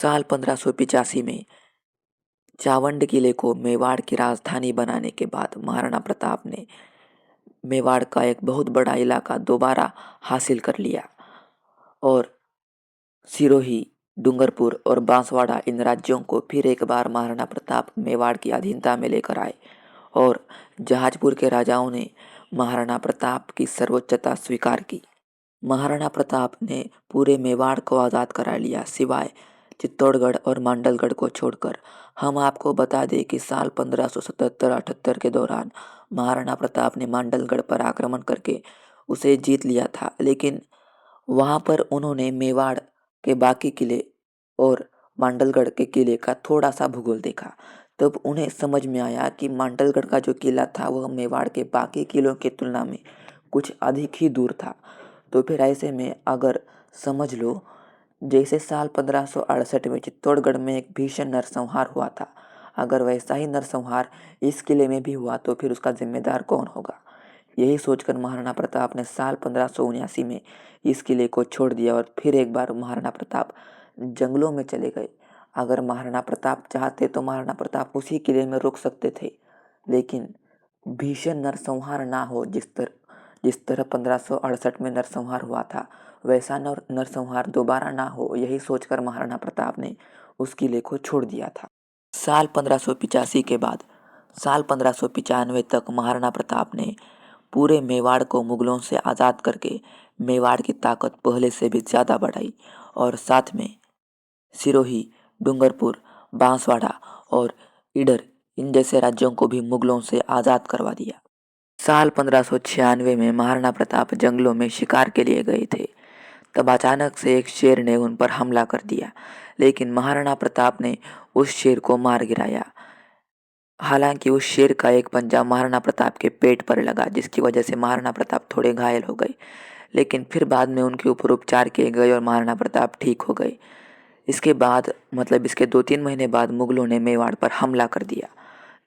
साल 1585 में चावंड किले को मेवाड़ की राजधानी बनाने के बाद महाराणा प्रताप ने मेवाड़ का एक बहुत बड़ा इलाका दोबारा हासिल कर लिया और सिरोही, डूंगरपुर और बांसवाड़ा इन राज्यों को फिर एक बार महाराणा प्रताप मेवाड़ की अधीनता में लेकर आए और जहाजपुर के राजाओं ने महाराणा प्रताप की सर्वोच्चता स्वीकार की। महाराणा प्रताप ने पूरे मेवाड़ को आज़ाद करा लिया सिवाय चित्तौड़गढ़ और मांडलगढ़ को छोड़कर। हम आपको बता दें कि साल 1577-78 के दौरान महाराणा प्रताप ने मांडलगढ़ पर आक्रमण करके उसे जीत लिया था, लेकिन वहां पर उन्होंने मेवाड़ के बाकी किले और मांडलगढ़ के किले का थोड़ा सा भूगोल देखा। तब उन्हें समझ में आया कि मांडलगढ़ का जो किला था वह मेवाड़ के बाकी किलों की तुलना में कुछ अधिक ही दूर था। तो फिर ऐसे में अगर समझ लो जैसे साल 1568 में चित्तौड़गढ़ में एक भीषण नरसंहार हुआ था, अगर वैसा ही नरसंहार इस किले में भी हुआ तो फिर उसका जिम्मेदार कौन होगा। यही सोचकर महाराणा प्रताप ने साल 1579 में इस किले को छोड़ दिया और फिर एक बार महाराणा प्रताप जंगलों में चले गए। अगर महाराणा प्रताप चाहते तो महाराणा प्रताप उसी किले में रुक सकते थे, लेकिन भीषण नरसंहार ना हो जिस तरह 1568 में नरसंहार हुआ था वैसा नरसंहार दोबारा ना हो, यही सोचकर महाराणा प्रताप ने उस किले को छोड़ दिया था। साल 1585 के बाद साल 1595 तक महाराणा प्रताप ने पूरे मेवाड़ को मुगलों से आज़ाद करके मेवाड़ की ताकत पहले से भी ज़्यादा बढ़ाई और साथ में सिरोही, डूंगरपुर, बांसवाड़ा और ईडर इन जैसे राज्यों को भी मुगलों से आज़ाद करवा दिया। साल 1596 में महाराणा प्रताप जंगलों में शिकार के लिए गए थे। तब अचानक से एक शेर ने उन पर हमला कर दिया, लेकिन महाराणा प्रताप ने उस शेर को मार गिराया। हालांकि उस शेर का एक पंजा महाराणा प्रताप के पेट पर लगा, जिसकी वजह से महाराणा प्रताप थोड़े घायल हो गए, लेकिन फिर बाद में उनके ऊपर उपचार किए गए और महाराणा प्रताप ठीक हो गए। इसके बाद मतलब इसके 2-3 महीने बाद मुगलों ने मेवाड़ पर हमला कर दिया।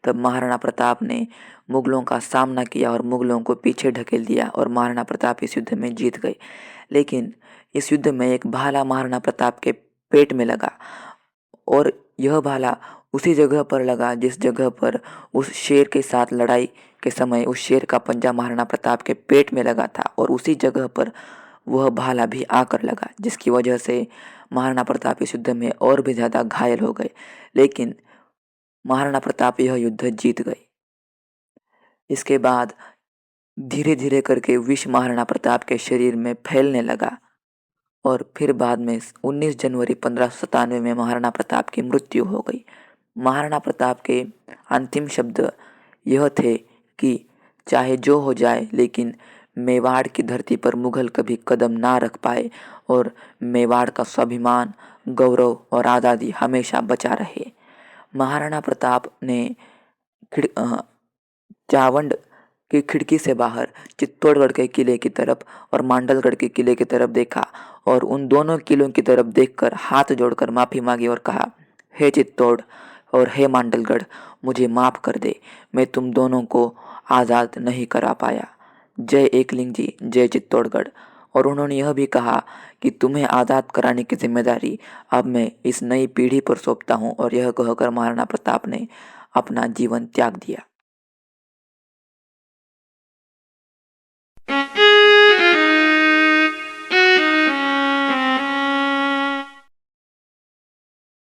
तब महाराणा प्रताप ने मुगलों का सामना किया और मुगलों को पीछे ढकेल दिया और महाराणा प्रताप इस युद्ध में जीत गए। लेकिन इस युद्ध में एक भाला महाराणा प्रताप के पेट में लगा और यह भाला उसी जगह पर लगा जिस जगह पर उस शेर के साथ लड़ाई के समय उस शेर का पंजा महाराणा प्रताप के पेट में लगा था और उसी जगह पर वह भाला भी आकर लगा, जिसकी वजह से महाराणा प्रताप इस युद्ध में और भी ज़्यादा घायल हो गए, लेकिन महाराणा प्रताप यह युद्ध जीत गए। इसके बाद धीरे धीरे करके विष महाराणा प्रताप के शरीर में फैलने लगा और फिर बाद में 19 जनवरी 1597 में महाराणा प्रताप की मृत्यु हो गई। महाराणा प्रताप के अंतिम शब्द यह थे कि चाहे जो हो जाए लेकिन मेवाड़ की धरती पर मुगल कभी कदम ना रख पाए और मेवाड़ का स्वाभिमान, गौरव और आज़ादी हमेशा बचा रहे। महाराणा प्रताप ने चावंड की खिड़की से बाहर चित्तौड़गढ़ के किले की तरफ और मांडलगढ़ के किले की तरफ देखा और उन दोनों किलों की तरफ देखकर हाथ जोड़कर माफ़ी मांगी और कहा, हे चित्तौड़ और हे मांडलगढ़, मुझे माफ़ कर दे, मैं तुम दोनों को आज़ाद नहीं करा पाया। जय एकलिंग जी, जय चित्तौड़गढ़। और उन्होंने यह भी कहा कि तुम्हें आज़ाद कराने की जिम्मेदारी अब मैं इस नई पीढ़ी पर सौंपता हूँ और यह कहकर महाराणा प्रताप ने अपना जीवन त्याग दिया।